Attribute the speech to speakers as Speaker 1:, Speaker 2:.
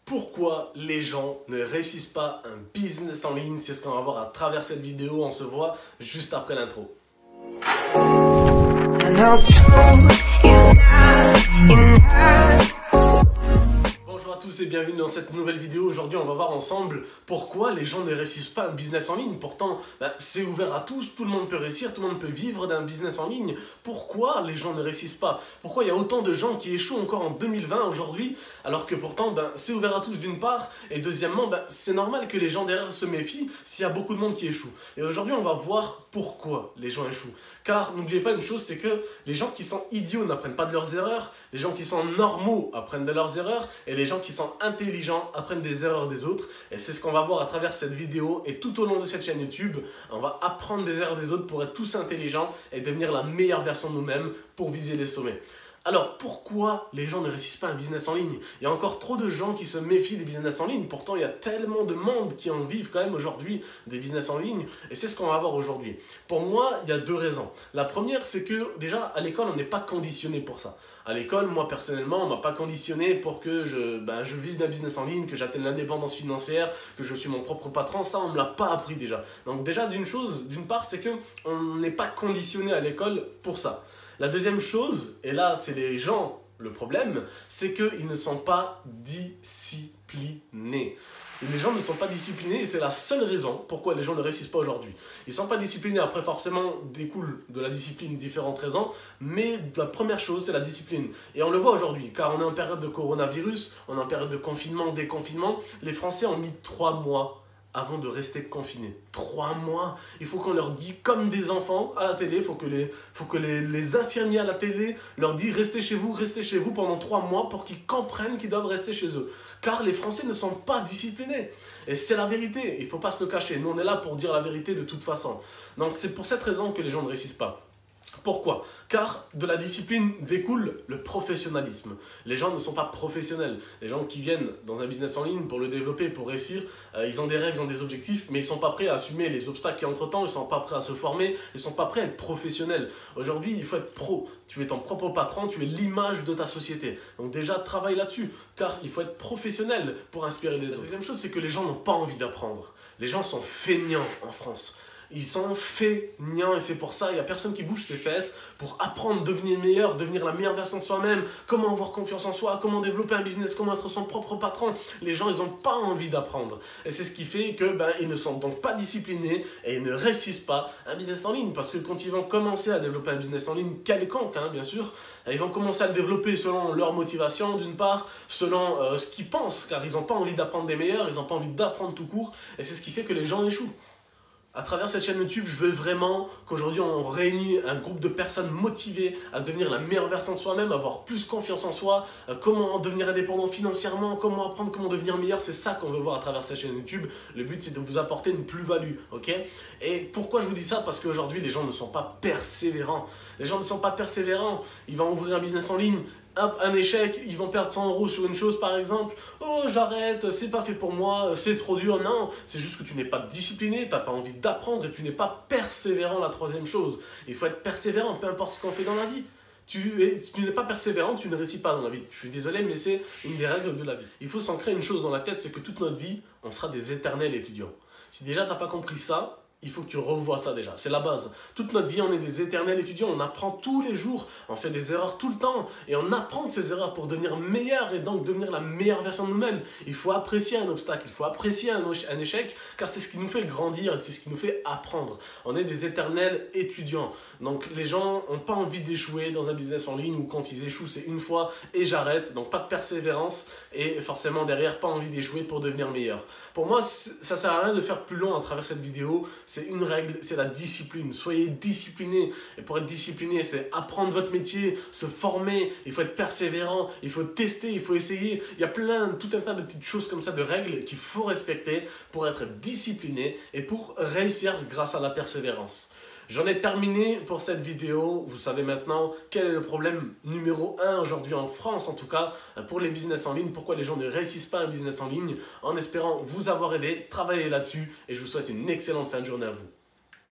Speaker 1: Pourquoi les gens ne réussissent pas un business en ligne? C'est ce qu'on va voir à travers cette vidéo. On se voit juste après l'intro. Bonjour à tous et bienvenue dans cette nouvelle vidéo. Aujourd'hui, on va voir ensemble pourquoi les gens ne réussissent pas un business en ligne. Pourtant, c'est ouvert à tous, tout le monde peut réussir, tout le monde peut vivre d'un business en ligne. Pourquoi les gens ne réussissent pas? Pourquoi il y a autant de gens qui échouent encore en 2020 aujourd'hui, alors que pourtant, c'est ouvert à tous d'une part, et deuxièmement, c'est normal que les gens derrière se méfient s'il y a beaucoup de monde qui échoue. Et aujourd'hui, on va voir pourquoi les gens échouent. Car n'oubliez pas une chose, c'est que les gens qui sont idiots n'apprennent pas de leurs erreurs, les gens qui sont normaux apprennent de leurs erreurs, et les gens qui sont intelligents apprennent des erreurs des autres. Et c'est ce qu'on va voir à travers cette vidéo et tout au long de cette chaîne YouTube. On va apprendre des erreurs des autres pour être tous intelligents et devenir la meilleure version de nous-mêmes pour viser les sommets. Alors, pourquoi les gens ne réussissent pas un business en ligne? Il y a encore trop de gens qui se méfient des business en ligne. Pourtant, il y a tellement de monde qui en vivent quand même aujourd'hui des business en ligne. Et c'est ce qu'on va voir aujourd'hui. Pour moi, il y a deux raisons. La première, c'est que déjà, à l'école, on n'est pas conditionné pour ça. À l'école, moi, personnellement, on ne m'a pas conditionné pour que je vive d'un business en ligne, que j'atteigne l'indépendance financière, que je suis mon propre patron. Ça, on ne me l'a pas appris déjà. Donc déjà, d'une part, c'est qu'on n'est pas conditionné à l'école pour ça. La deuxième chose, et là c'est les gens le problème, c'est qu'ils ne sont pas disciplinés. Et les gens ne sont pas disciplinés et c'est la seule raison pourquoi les gens ne réussissent pas aujourd'hui. Ils ne sont pas disciplinés, après forcément découle de la discipline différentes raisons, mais la première chose c'est la discipline. Et on le voit aujourd'hui, car on est en période de coronavirus, on est en période de confinement, déconfinement, les Français ont mis 3 mois avant de rester confinés. 3 mois. Il faut qu'on leur dise comme des enfants à la télé. Il faut que les infirmiers à la télé leur disent restez chez vous pendant 3 mois pour qu'ils comprennent qu'ils doivent rester chez eux. Car les Français ne sont pas disciplinés. Et c'est la vérité. Il ne faut pas se le cacher. Nous, on est là pour dire la vérité de toute façon. Donc, c'est pour cette raison que les gens ne réussissent pas. Pourquoi? Car de la discipline découle le professionnalisme. Les gens ne sont pas professionnels. Les gens qui viennent dans un business en ligne pour le développer, pour réussir, ils ont des rêves, ils ont des objectifs, mais ils ne sont pas prêts à assumer les obstacles qui entrent-temps, ils ne sont pas prêts à se former, ils ne sont pas prêts à être professionnels. Aujourd'hui, il faut être pro. Tu es ton propre patron, tu es l'image de ta société. Donc déjà, travaille là-dessus, car il faut être professionnel pour inspirer les autres. La deuxième chose, c'est que les gens n'ont pas envie d'apprendre. Les gens sont feignants en France. Ils sont feignants et c'est pour ça, il n'y a personne qui bouge ses fesses pour apprendre, devenir meilleur, devenir la meilleure version de soi-même, comment avoir confiance en soi, comment développer un business, comment être son propre patron. Les gens, ils n'ont pas envie d'apprendre. Et c'est ce qui fait que ils ne sont donc pas disciplinés et ils ne réussissent pas un business en ligne. Parce que quand ils vont commencer à développer un business en ligne, quelconque, bien sûr, ils vont commencer à le développer selon leur motivation d'une part, selon ce qu'ils pensent, car ils n'ont pas envie d'apprendre des meilleurs, ils n'ont pas envie d'apprendre tout court. Et c'est ce qui fait que les gens échouent. À travers cette chaîne YouTube, je veux vraiment qu'aujourd'hui on réunisse un groupe de personnes motivées à devenir la meilleure version de soi-même, avoir plus confiance en soi, comment devenir indépendant financièrement, comment apprendre, comment devenir meilleur. C'est ça qu'on veut voir à travers cette chaîne YouTube. Le but c'est de vous apporter une plus-value, ok? Et pourquoi je vous dis ça? Parce qu'aujourd'hui les gens ne sont pas persévérants. Les gens ne sont pas persévérants. Ils vont ouvrir un business en ligne. Un échec, ils vont perdre 100 € sur une chose par exemple. Oh j'arrête, c'est pas fait pour moi, c'est trop dur. Non, c'est juste que tu n'es pas discipliné, tu n'as pas envie d'apprendre et tu n'es pas persévérant. La troisième chose, il faut être persévérant, peu importe ce qu'on fait dans la vie. Si tu n'es pas persévérant, tu ne réussis pas dans la vie. Je suis désolé, mais c'est une des règles de la vie. Il faut s'ancrer une chose dans la tête, c'est que toute notre vie, on sera des éternels étudiants. Si déjà tu n'as pas compris ça, il faut que tu revoies ça déjà, c'est la base. Toute notre vie, on est des éternels étudiants, on apprend tous les jours, on fait des erreurs tout le temps, et on apprend de ces erreurs pour devenir meilleur et donc devenir la meilleure version de nous-mêmes. Il faut apprécier un obstacle, il faut apprécier un échec, car c'est ce qui nous fait grandir, c'est ce qui nous fait apprendre. On est des éternels étudiants. Donc les gens n'ont pas envie d'échouer dans un business en ligne où quand ils échouent, c'est une fois et j'arrête. Donc pas de persévérance et forcément derrière, pas envie d'échouer pour devenir meilleur. Pour moi, ça ne sert à rien de faire plus long à travers cette vidéo. C'est une règle, c'est la discipline. Soyez disciplinés. Et pour être discipliné, c'est apprendre votre métier, se former. Il faut être persévérant, il faut tester, il faut essayer. Il y a tout un tas de petites choses comme ça, de règles qu'il faut respecter pour être discipliné et pour réussir grâce à la persévérance. J'en ai terminé pour cette vidéo. Vous savez maintenant quel est le problème numéro 1 aujourd'hui en France, en tout cas, pour les business en ligne. Pourquoi les gens ne réussissent pas un business en ligne. En espérant vous avoir aidé, travaillez là-dessus et je vous souhaite une excellente fin de journée à vous.